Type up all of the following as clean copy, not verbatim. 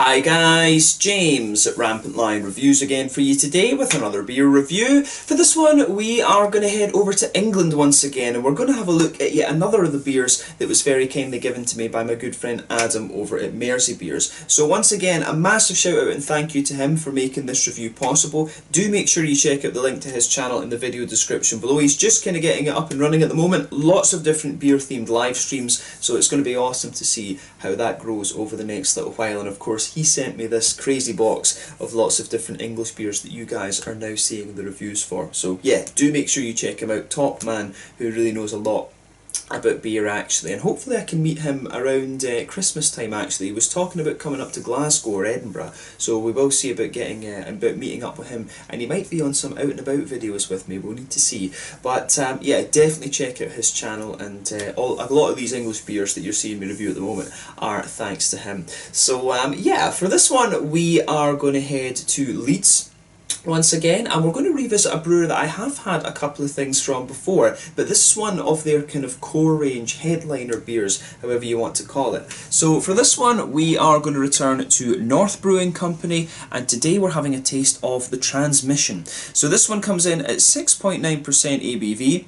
Hi guys, James at Rampant Lion Reviews again for you today with another beer review. For this one we are going to head over to England once again, and we're going to have a look at yet another of the beers that was very kindly given to me by my good friend Adam over at Mersey Beers. So once again, a massive shout out and thank you to him for making this review possible. Do make sure you check out the link to his channel in the video description below. He's just kind of getting it up and running at the moment. Lots of different beer themed live streams, so it's going to be awesome to see how that grows over the next little while. And of course he sent me this crazy box of lots of different English beers that you guys are now seeing the reviews for. So yeah, do make sure you check him out. Top man who really knows a lot about beer actually, and hopefully I can meet him around Christmas time actually. He was talking about coming up to Glasgow or Edinburgh, so we will see about getting about meeting up with him, and he might be on some out and about videos with me. We'll need to see, but yeah, definitely check out his channel, and a lot of these English beers that you're seeing me review at the moment are thanks to him. So yeah, for this one we are going to head to Leeds once again, and we're going to revisit a brewery that I have had a couple of things from before, but this is one of their kind of core range headliner beers, however you want to call it. So for this one we are going to return to North Brewing Company, and today we're having a taste of the Transmission. So this one comes in at 6.9% ABV,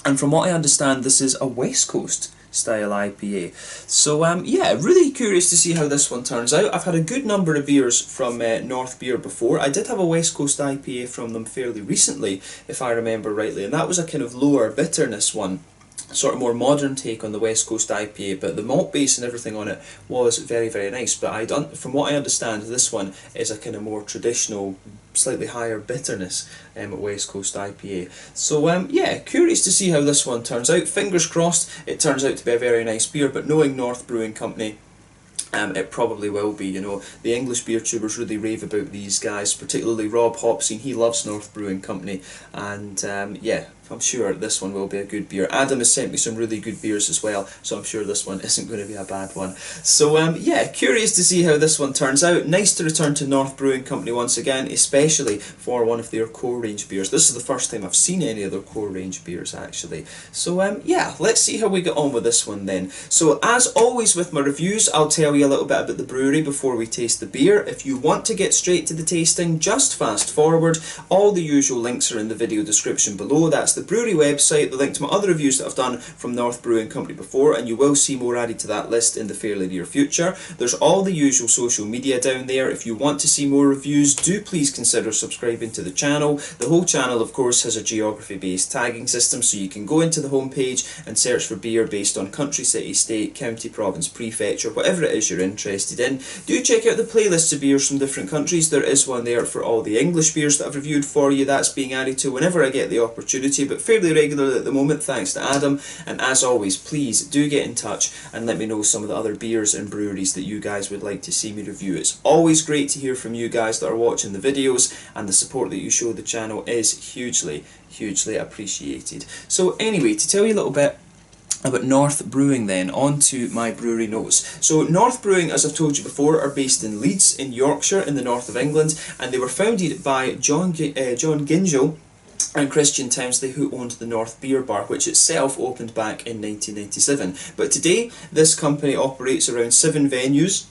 and from what I understand this is a West Coast style IPA. So yeah, really curious to see how this one turns out. I've had a good number of beers from North Beer before. I did have a West Coast IPA from them fairly recently, if I remember rightly, and that was a kind of lower bitterness one, sort of more modern take on the West Coast IPA, but the malt base and everything on it was very, very nice. But from what I understand, this one is a kind of more traditional, slightly higher bitterness West Coast IPA. So yeah, curious to see how this one turns out. Fingers crossed it turns out to be a very nice beer, but knowing North Brewing Company, it probably will be. You know, the English beer tubers really rave about these guys, particularly Rob Hopsine. He loves North Brewing Company, and yeah, I'm sure this one will be a good beer. Adam has sent me some really good beers as well, so I'm sure this one isn't going to be a bad one. So yeah, curious to see how this one turns out. Nice to return to North Brewing Company once again, especially for one of their core range beers. This is the first time I've seen any of their core range beers actually. So yeah, let's see how we get on with this one then. So as always with my reviews, I'll tell you a little bit about the brewery before we taste the beer. If you want to get straight to the tasting, just fast forward. All the usual links are in the video description below. That's the brewery website, the link to my other reviews that I've done from North Brewing Company before, and you will see more added to that list in the fairly near future. There's all the usual social media down there. If you want to see more reviews, do please consider subscribing to the channel. The whole channel of course has a geography based tagging system, so you can go into the homepage and search for beer based on country, city, state, county, province, prefecture, whatever it is you're interested in. Do check out the playlists of beers from different countries. There is one there for all the English beers that I've reviewed for you. That's being added to whenever I get the opportunity, but fairly regularly at the moment thanks to Adam. And as always, please do get in touch and let me know some of the other beers and breweries that you guys would like to see me review. It's always great to hear from you guys that are watching the videos, and the support that you show the channel is hugely appreciated. So anyway, to tell you a little bit about North Brewing then, on to my brewery notes. So North Brewing, as I've told you before, are based in Leeds in Yorkshire in the north of England, and they were founded by John Gingell and Christian Townsley, who owned the North Beer Bar, which itself opened back in 1997. But today this company operates around 7 venues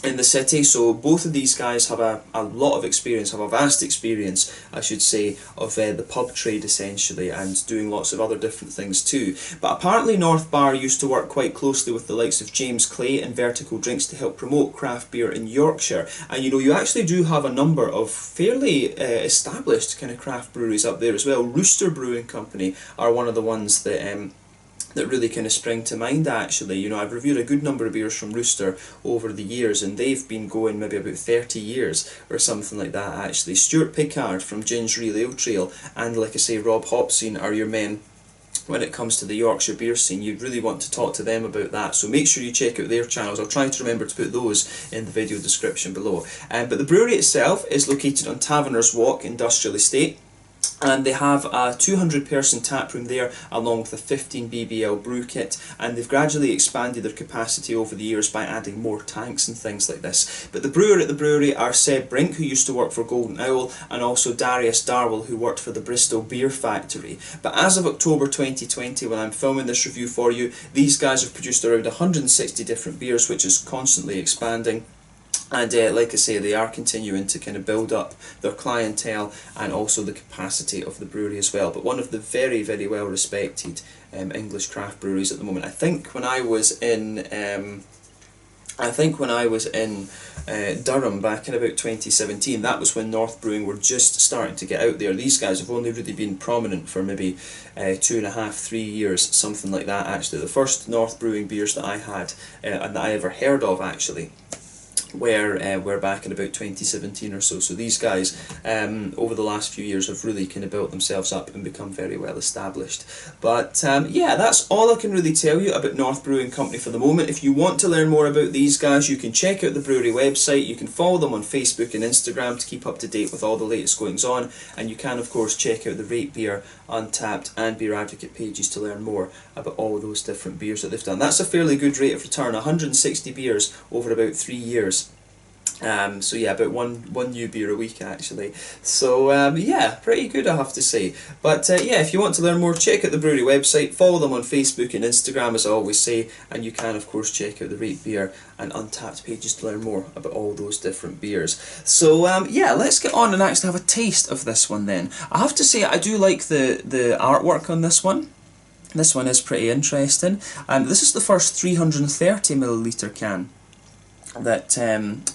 in the city, so both of these guys have a lot of experience, have a vast experience I should say, of the pub trade essentially, and doing lots of other different things too. But apparently North Bar used to work quite closely with the likes of James Clay and Vertical Drinks to help promote craft beer in Yorkshire, and you know, you actually do have a number of fairly established kind of craft breweries up there as well. Rooster Brewing Company are one of the ones that that really kind of spring to mind actually. You know, I've reviewed a good number of beers from Rooster over the years, and they've been going maybe about 30 years or something like that actually. Stuart Pickard from Ginge Reel Ale Trail, and like I say, Rob Hopsine are your men when it comes to the Yorkshire beer scene. You'd really want to talk to them about that, so make sure you check out their channels. I'll try to remember to put those in the video description below. But the brewery itself is located on Taverners Walk Industrial Estate, and they have a 200-person tap room there, along with a 15 BBL brew kit, and they've gradually expanded their capacity over the years by adding more tanks and things like this. But the brewer at the brewery are Seb Brink, who used to work for Golden Owl, and also Darius Darwell, who worked for the Bristol Beer Factory. But as of October 2020, when I'm filming this review for you, these guys have produced around 160 different beers, which is constantly expanding. And like I say, they are continuing to kind of build up their clientele and also the capacity of the brewery as well. But one of the very, very well respected English craft breweries at the moment. I think when I was in Durham back in about 2017, that was when North Brewing were just starting to get out there. These guys have only really been prominent for maybe 2.5, 3 years, something like that actually. The first North Brewing beers that I had and that I ever heard of actually were back in about 2017 or so. So these guys over the last few years have really kind of built themselves up and become very well established. But yeah, that's all I can really tell you about North Brewing Company for the moment. If you want to learn more about these guys, you can check out the brewery website, you can follow them on Facebook and Instagram to keep up to date with all the latest goings on, and you can of course check out the Rate Beer, Untappd and Beer Advocate pages to learn more about all those different beers that they've done. That's a fairly good rate of return, 160 beers over about 3 years. So yeah, about one new beer a week actually. So yeah, pretty good I have to say. But yeah, if you want to learn more, check out the brewery website, follow them on Facebook and Instagram as I always say, and you can of course check out the Rate Beer and Untappd pages to learn more about all those different beers. So yeah, let's get on and actually have a taste of this one then. I have to say I do like the artwork on this one. This one is pretty interesting. This is the first 330ml can that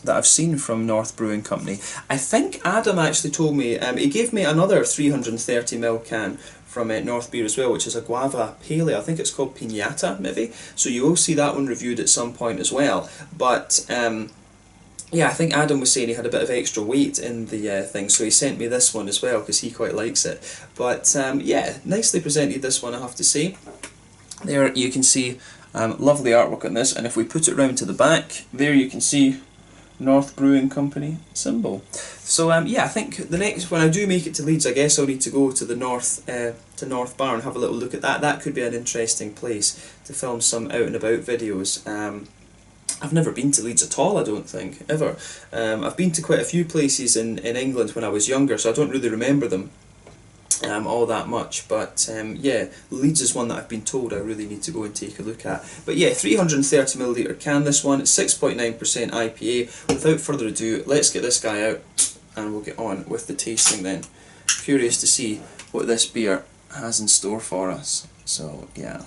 I've seen from North Brewing Company. I think Adam actually told me, he gave me another 330ml can from North Beer as well, which is a guava pale ale. I think it's called Piñata maybe, so you will see that one reviewed at some point as well. But yeah, I think Adam was saying he had a bit of extra weight in the thing, so he sent me this one as well because he quite likes it. But yeah, nicely presented this one I have to say. There you can see lovely artwork on this, and if we put it round to the back, there you can see North Brewing Company symbol. So yeah, I think the next, when I do make it to Leeds, I guess I'll need to go to the North Bar and have a little look at that. That could be an interesting place to film some out and about videos. I've never been to Leeds at all, I don't think, ever. I've been to quite a few places in England when I was younger, so I don't really remember them all that much, but yeah, Leeds is one that I've been told I really need to go and take a look at. But yeah, 330ml can this one, 6.9% IPA. Without further ado, let's get this guy out and we'll get on with the tasting then. Curious to see what this beer has in store for us. So yeah,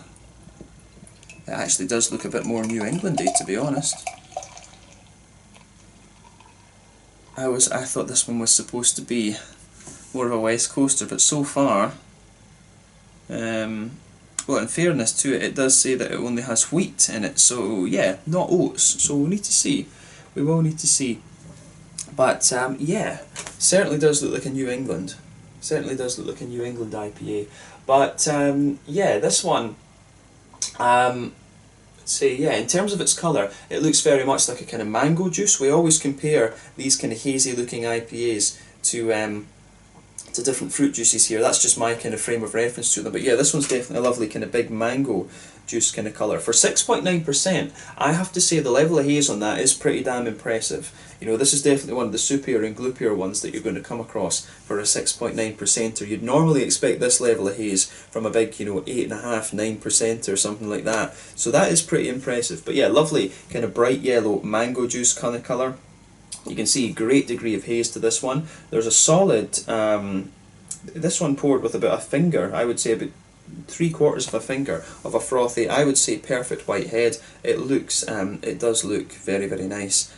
it actually does look a bit more New Englandy, to be honest. I thought this one was supposed to be more of a West Coaster, but so far, well, in fairness to it, it does say that it only has wheat in it, so yeah, not oats, so we'll need to see. We will need to see. But yeah, certainly does look like a New England. Certainly does look like a New England IPA. But yeah, this one, let's say, yeah, in terms of its colour, it looks very much like a kind of mango juice. We always compare these kind of hazy looking IPAs to different fruit juices here. That's just my kind of frame of reference to them. But yeah, this one's definitely a lovely kind of big mango juice kind of colour. For 6.9%, I have to say the level of haze on that is pretty damn impressive. You know, this is definitely one of the soupier and gloopier ones that you're going to come across for a 6.9%er. You'd normally expect this level of haze from a big, you know, 8.5%, 9% or something like that. So that is pretty impressive. But yeah, lovely kind of bright yellow mango juice kind of colour. You can see great degree of haze to this one. There's a solid, this one poured with about a finger, I would say about 3/4 of a finger of a frothy, I would say perfect white head. It looks, it does look very, very nice.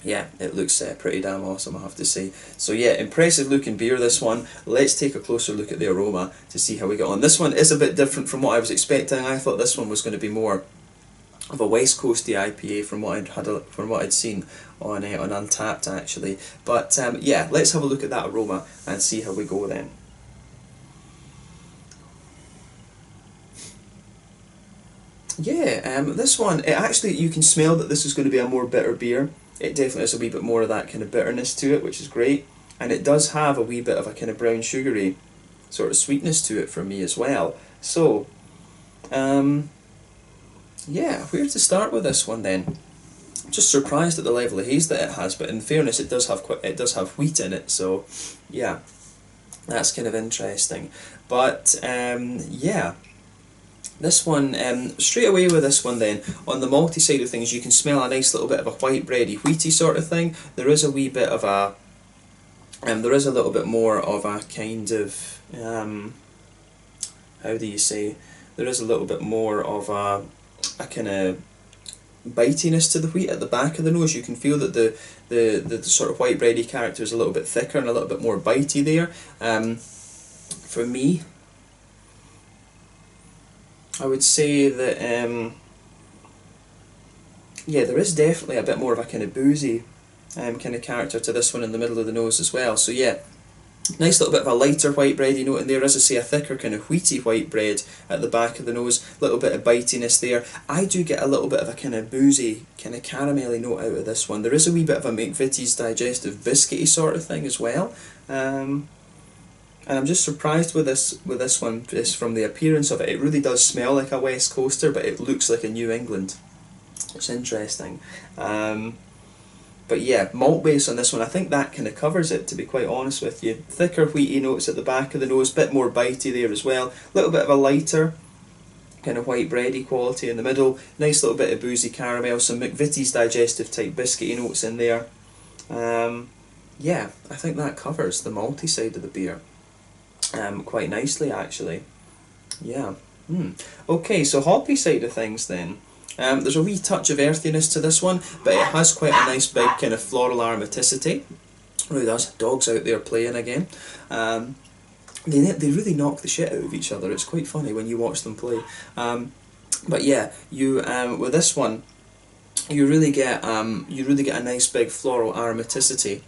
Yeah, it looks pretty damn awesome, I have to say. So yeah, impressive looking beer, this one. Let's take a closer look at the aroma to see how we get on. This one is a bit different from what I was expecting. I thought this one was going to be more of a West Coasty IPA from what I'd seen on Untappd actually. But yeah, let's have a look at that aroma and see how we go then. Yeah, this one, it actually, you can smell that this is going to be a more bitter beer. It definitely has a wee bit more of that kind of bitterness to it, which is great. And it does have a wee bit of a kind of brown sugary sort of sweetness to it for me as well. So, yeah, where to start with this one then? I'm just surprised at the level of haze that it has, but in fairness, it does have wheat in it, so yeah, that's kind of interesting. But yeah, This one, straight away with this one then, on the malty side of things, you can smell a nice little bit of a white bready, wheaty sort of thing. There is a wee bit of a, there is a little bit more of a kind of, how do you say, there is a little bit more of a kind of bitiness to the wheat at the back of the nose. You can feel that the sort of white bready character is a little bit thicker and a little bit more bitey there. For me, I would say that, yeah, there is definitely a bit more of a kind of boozy kind of character to this one in the middle of the nose as well. So yeah, nice little bit of a lighter white bready note in there, as I say, a thicker kind of wheaty white bread at the back of the nose, a little bit of bitiness there. I do get a little bit of a kind of boozy, kind of caramelly note out of this one. There is a wee bit of a McVitie's digestive biscuity sort of thing as well. And I'm just surprised with this one, just from the appearance of it. It really does smell like a West Coaster, but it looks like a New England. It's interesting. But yeah, malt base on this one, I think that kind of covers it, to be quite honest with you. Thicker wheaty notes at the back of the nose, bit more bitey there as well. A little bit of a lighter kind of white bready quality in the middle. Nice little bit of boozy caramel, some McVitie's digestive type biscuity notes in there. Yeah, I think that covers the malty side of the beer quite nicely actually. Yeah. Okay, so hoppy side of things then. There's a wee touch of earthiness to this one, but it has quite a nice big kind of floral aromaticity. It really does. Dogs out there playing again. They really knock the shit out of each other. It's quite funny when you watch them play. But yeah, you with this one, you really get a nice big floral aromaticity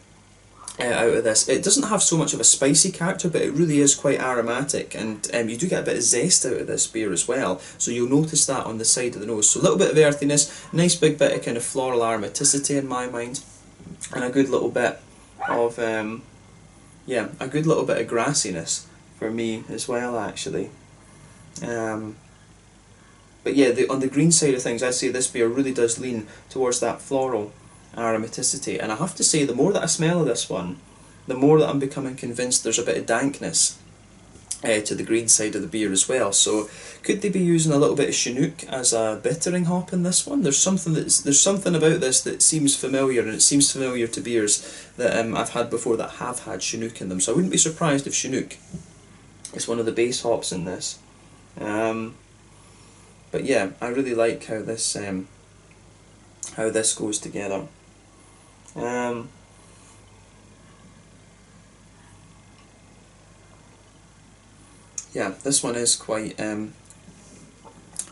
out of this. It doesn't have so much of a spicy character, but it really is quite aromatic, and you do get a bit of zest out of this beer as well, so you'll notice that on the side of the nose. So a little bit of earthiness, nice big bit of kind of floral aromaticity in my mind, and a good little bit of yeah, a good little bit of grassiness for me as well actually. But yeah, on the green side of things, I'd say this beer really does lean towards that floral aromaticity, and I have to say, the more that I smell of this one, the more that I'm becoming convinced there's a bit of dankness to the green side of the beer as well. So could they be using a little bit of Chinook as a bittering hop in this one? There's something about this that seems familiar, and it seems familiar to beers that I've had before that have had Chinook in them, so I wouldn't be surprised if Chinook is one of the base hops in this. But yeah, I really like how this goes together. Yeah, this one is quite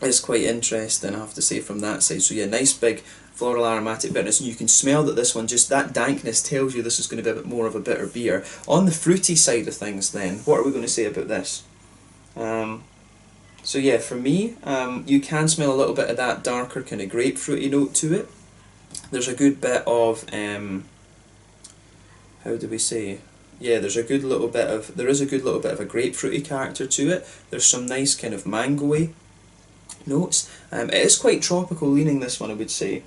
interesting, I have to say, from that side. So yeah, nice big floral aromatic bitterness, and you can smell that this one, just that dankness tells you this is going to be a bit more of a bitter beer. On the fruity side of things then, what are we going to say about this? So yeah, for me, you can smell a little bit of that darker kind of grapefruity note to it. There's a good bit of, how do we say? Yeah, there is a good little bit of a grapefruity character to it. There's some nice kind of mango-y notes. It is quite tropical leaning, this one, I would say.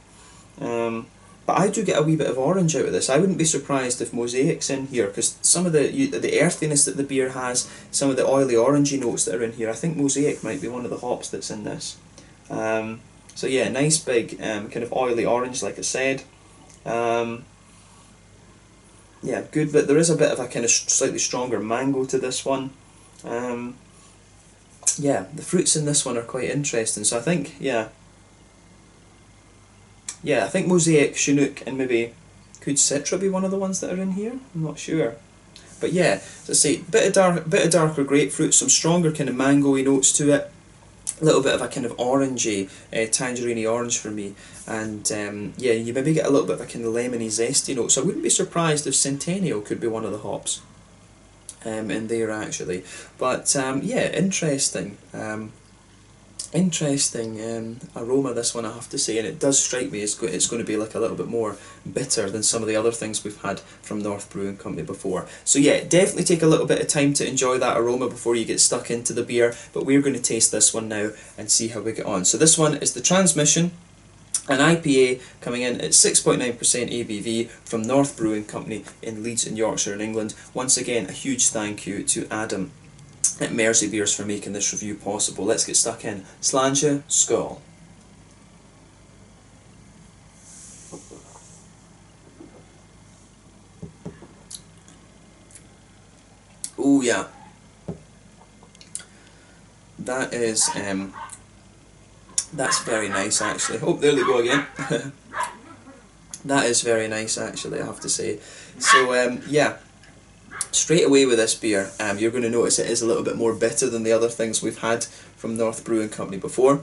But I do get a wee bit of orange out of this. I wouldn't be surprised if Mosaic's in here, because some of the earthiness that the beer has, some of the oily orangey notes that are in here, I think Mosaic might be one of the hops that's in this. So yeah, nice big kind of oily orange, like I said. Yeah, good, but there is a bit of a kind of slightly stronger mango to this one. Yeah, the fruits in this one are quite interesting, so I think, yeah, I think Mosaic, Chinook, and maybe, could Citra be one of the ones that are in here? I'm not sure. But yeah, as I say, bit of darker grapefruit, some stronger kind of mango-y notes to it. A little bit of a kind of orangey, tangerine orange for me, and yeah, you maybe get a little bit of a kind of lemony zesty note, so I wouldn't be surprised if Centennial could be one of the hops in there actually. But yeah, interesting aroma, this one, I have to say, and it does strike me as it's going to be like a little bit more bitter than some of the other things we've had from North Brewing Company before. So yeah, definitely take a little bit of time to enjoy that aroma before you get stuck into the beer, but we're going to taste this one now and see how we get on. So this one is the Transmission, an IPA coming in at 6.9% ABV from North Brewing Company in Leeds in Yorkshire in England. Once again, a huge thank you to Adam at Mersey Beers for making this review possible. Let's get stuck in. Slàinte, skål. Oh yeah, that is that's very nice actually. Oh, there they go again. That is very nice actually, I have to say. So yeah, straight away with this beer, you're going to notice it is a little bit more bitter than the other things we've had from North Brewing Company before.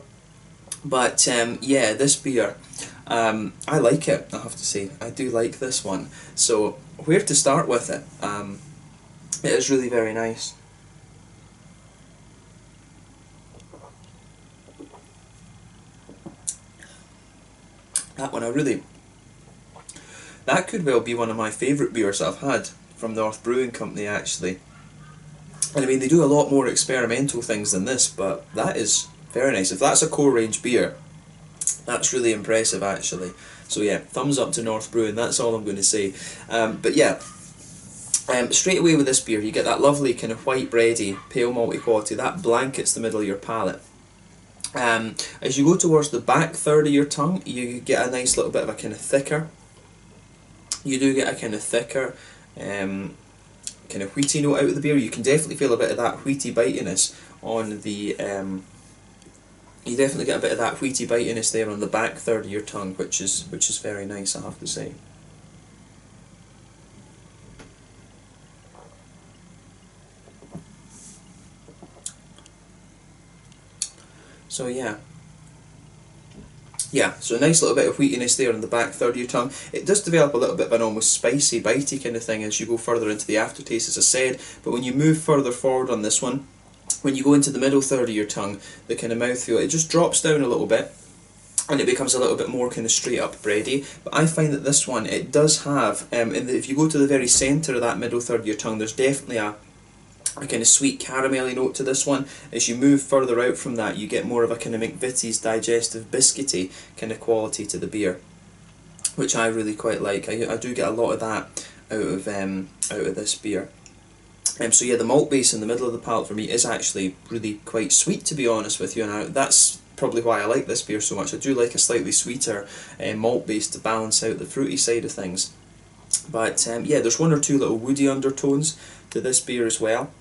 But yeah, this beer, I like it, I have to say. I do like this one. So where to start with it? It is really very nice. That one, that could well be one of my favourite beers I've had from North Brewing Company actually. And I mean, they do a lot more experimental things than this, but that is very nice. If that's a core range beer, that's really impressive actually. So yeah, thumbs up to North Brewing, that's all I'm going to say. But yeah, straight away with this beer, you get that lovely kind of white bready, pale malty quality, that blankets the middle of your palate. As you go towards the back third of your tongue, you get a nice little bit of a kind of thicker, you do get a kind of thicker kind of wheaty note out of the beer. You can definitely feel a bit of that wheaty bitiness on the, you definitely get a bit of that wheaty bitiness there on the back third of your tongue, which is very nice, I have to say. So yeah, so a nice little bit of wheatiness there on the back third of your tongue. It does develop a little bit of an almost spicy, bitey kind of thing as you go further into the aftertaste, as I said, but when you move further forward on this one, when you go into the middle third of your tongue, the kind of mouthfeel, it just drops down a little bit, and it becomes a little bit more kind of straight up bready. But I find that this one, it does have, if you go to the very centre of that middle third of your tongue, there's definitely a kind of sweet caramelly note to this one. As you move further out from that, you get more of a kind of McVitie's digestive biscuity kind of quality to the beer, which I really quite like. I do get a lot of that out of this beer. So yeah, the malt base in the middle of the palate for me is actually really quite sweet, to be honest with you, and that's probably why I like this beer so much. I do like a slightly sweeter malt base to balance out the fruity side of things. But yeah, there's one or two little woody undertones to this beer as well,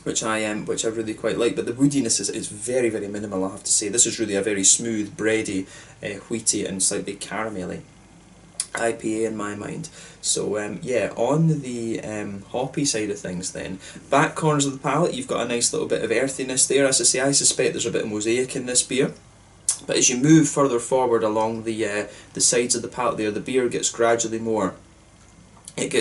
which I really quite like, but the woodiness is very, very minimal, I have to say. This is really a very smooth, bready, wheaty and slightly caramelly IPA in my mind. So yeah, on the hoppy side of things then, back corners of the palate, you've got a nice little bit of earthiness there. As I say, I suspect there's a bit of mosaic in this beer. But as you move further forward along the sides of the palate there, the beer gets gradually more, dank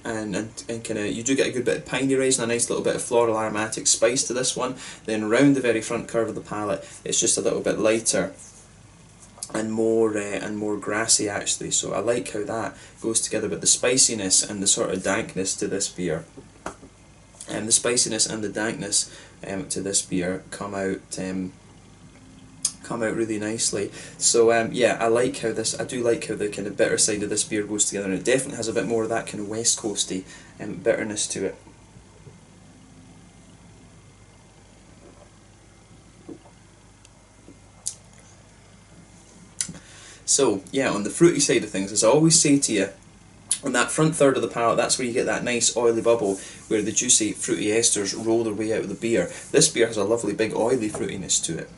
and kind of, you do get a good bit of piney rise and a nice little bit of floral aromatic spice to this one. Then round the very front curve of the palate, it's just a little bit lighter and more grassy actually. So I like how that goes together with the spiciness and the sort of dankness to this beer. And the spiciness and the dankness to this beer come out really nicely. So yeah, I do like how the kind of bitter side of this beer goes together, and it definitely has a bit more of that kind of west coasty bitterness to it. So yeah, on the fruity side of things, as I always say to you, on that front third of the palate, that's where you get that nice oily bubble where the juicy fruity esters roll their way out of the beer. This beer has a lovely big oily fruitiness to it,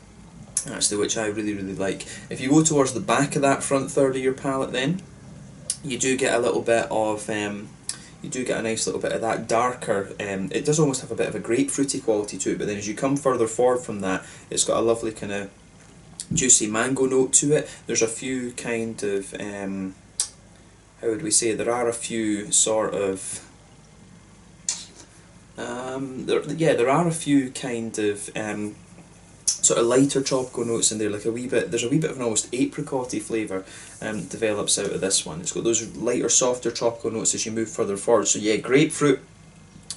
actually, which I really, really like. If you go towards the back of that front third of your palate then, you do get a little bit of, you do get a nice little bit of that darker, it does almost have a bit of a grapefruity quality to it, but then as you come further forward from that, it's got a lovely kind of juicy mango note to it. There's a few kind of, how would we say, there are a few sort of, there are a few kind of sort of lighter tropical notes in there, like there's a wee bit of an almost apricot-y flavour develops out of this one. It's got those lighter, softer tropical notes as you move further forward. So yeah, grapefruit,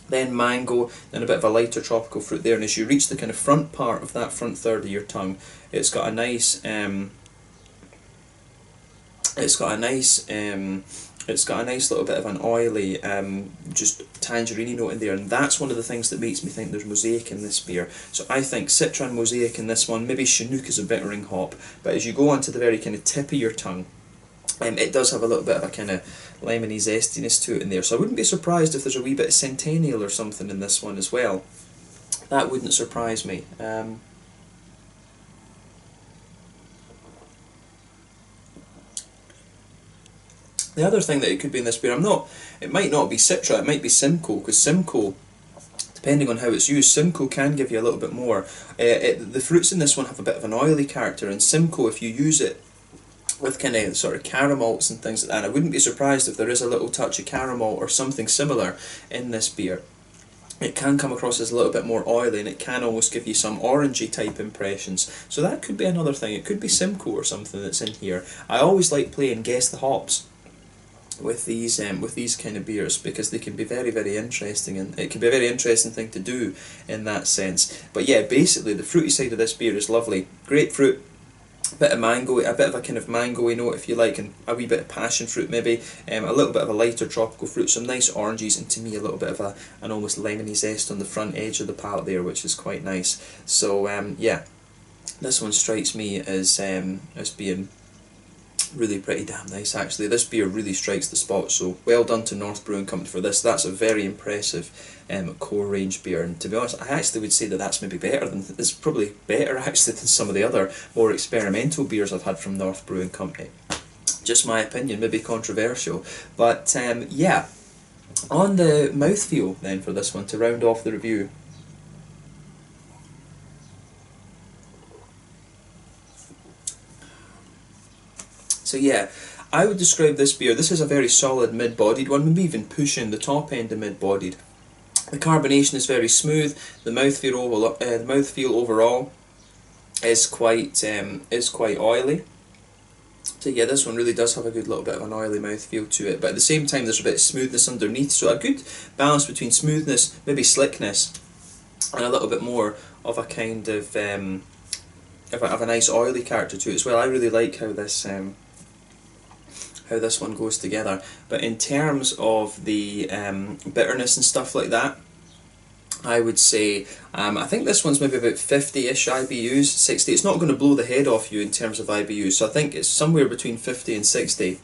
then mango, then a bit of a lighter tropical fruit there, and as you reach the kind of front part of that front third of your tongue, it's got a nice It's got a nice little bit of an oily, just tangerine note in there, and that's one of the things that makes me think there's mosaic in this beer. So I think Citra and mosaic in this one, maybe Chinook is a bittering hop, but as you go onto the very kind of tip of your tongue, it does have a little bit of a kind of lemony zestiness to it in there. So I wouldn't be surprised if there's a wee bit of Centennial or something in this one as well. That wouldn't surprise me. The other thing that it could be in this beer, it might not be Citra, it might be Simcoe, because Simcoe, depending on how it's used, Simcoe can give you a little bit more. The fruits in this one have a bit of an oily character, and Simcoe, if you use it with kind of sort of caramels and things like that, and I wouldn't be surprised if there is a little touch of caramel or something similar in this beer. It can come across as a little bit more oily, and it can almost give you some orangey type impressions. So that could be another thing. It could be Simcoe or something that's in here. I always like playing Guess the Hops with these kind of beers, because they can be very, very interesting, and it can be a very interesting thing to do in that sense. But yeah, basically the fruity side of this beer is lovely. Grapefruit, a bit of mango, a bit of a kind of mango-y note if you like, and a wee bit of passion fruit maybe, a little bit of a lighter tropical fruit, some nice oranges, and to me a little bit of an almost lemony zest on the front edge of the palate there, which is quite nice. So yeah, this one strikes me as being really pretty damn nice actually. This beer really strikes the spot, so well done to North Brewing Company for this. That's a very impressive core range beer, and to be honest I actually would say that that's maybe better than, it's probably better actually than some of the other more experimental beers I've had from North Brewing Company. Just my opinion, maybe controversial, but yeah. On the mouthfeel then for this one, to round off the review. So yeah, I would describe this beer, this is a very solid mid-bodied one, maybe even pushing the top end of mid-bodied. The carbonation is very smooth, the mouthfeel overall is quite oily. So yeah, this one really does have a good little bit of an oily mouthfeel to it, but at the same time there's a bit of smoothness underneath, so a good balance between smoothness, maybe slickness, and a little bit more of a kind of a nice oily character to it as well. I really like how this one goes together. But in terms of the bitterness and stuff like that, I would say I think this one's maybe about 50-ish IBUs, 60. It's not going to blow the head off you in terms of IBUs, so I think it's somewhere between 50 and 60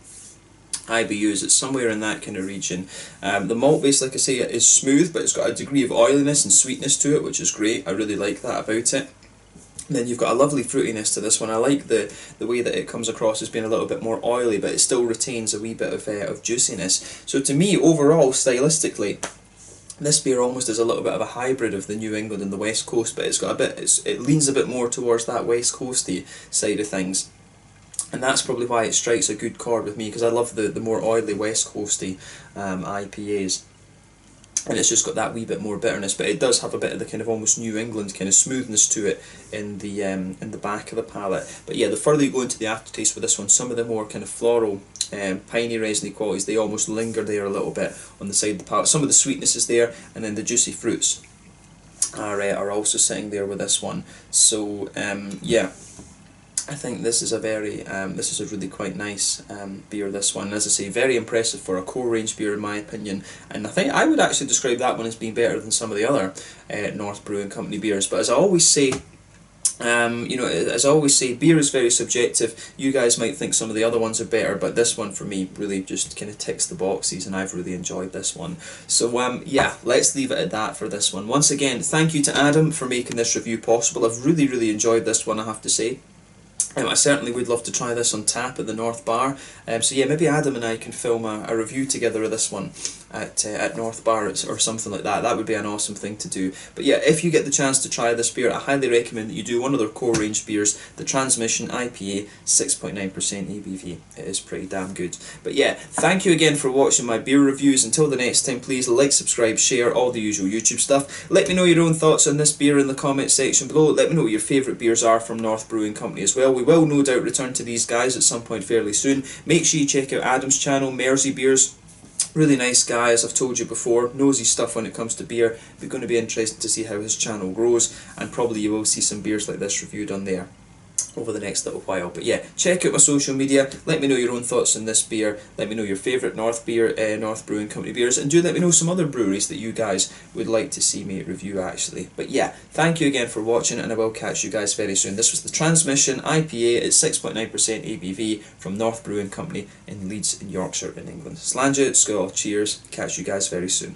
IBUs. It's somewhere in that kind of region. The malt base, like I say, is smooth, but it's got a degree of oiliness and sweetness to it, which is great. I really like that about it. And then you've got a lovely fruitiness to this one. I like the way that it comes across as being a little bit more oily, but it still retains a wee bit of juiciness. So to me, overall, stylistically, this beer almost is a little bit of a hybrid of the New England and the West Coast, but it's got a bit, it leans a bit more towards that West Coasty side of things. And that's probably why it strikes a good chord with me, because I love the more oily West Coasty IPAs. And it's just got that wee bit more bitterness, but it does have a bit of the kind of almost New England kind of smoothness to it in the back of the palate. But yeah, the further you go into the aftertaste with this one, some of the more kind of floral, piney, resiny qualities, they almost linger there a little bit on the side of the palate. Some of the sweetness is there, and then the juicy fruits are also sitting there with this one. So yeah, I think this is a really quite nice beer, this one. As I say, very impressive for a core range beer in my opinion, and I think I would actually describe that one as being better than some of the other North Brewing Company beers. But as I always say, beer is very subjective. You guys might think some of the other ones are better, but this one for me really just kind of ticks the boxes, and I've really enjoyed this one. So yeah, let's leave it at that for this one. Once again, thank you to Adam for making this review possible. I've really enjoyed this one, I have to say. I certainly would love to try this on tap at the North Bar. So yeah, maybe Adam and I can film a review together of this one at North Bar or something like that. That would be an awesome thing to do. But yeah, if you get the chance to try this beer, I highly recommend that you do one of their core range beers, the Transmission IPA, 6.9% ABV. It is pretty damn good. But yeah, thank you again for watching my beer reviews. Until the next time, please like, subscribe, share, all the usual YouTube stuff. Let me know your own thoughts on this beer in the comment section below. Let me know what your favourite beers are from North Brewing Company as well. We will no doubt return to these guys at some point fairly soon. Make sure you check out Adam's channel, Mersey Beers. Really nice guy, as I've told you before, knows his stuff when it comes to beer. It's going to be interesting to see how his channel grows, and probably you will see some beers like this reviewed on there. over the next little while. But yeah, check out my social media, let me know your own thoughts on this beer, let me know your favourite North Brewing Company beers, and do let me know some other breweries that you guys would like to see me review actually. But yeah, thank you again for watching, and I will catch you guys very soon. This was the Transmission IPA at 6.9% ABV from North Brewing Company in Leeds in Yorkshire in England. Slàinte, skål, cheers, catch you guys very soon.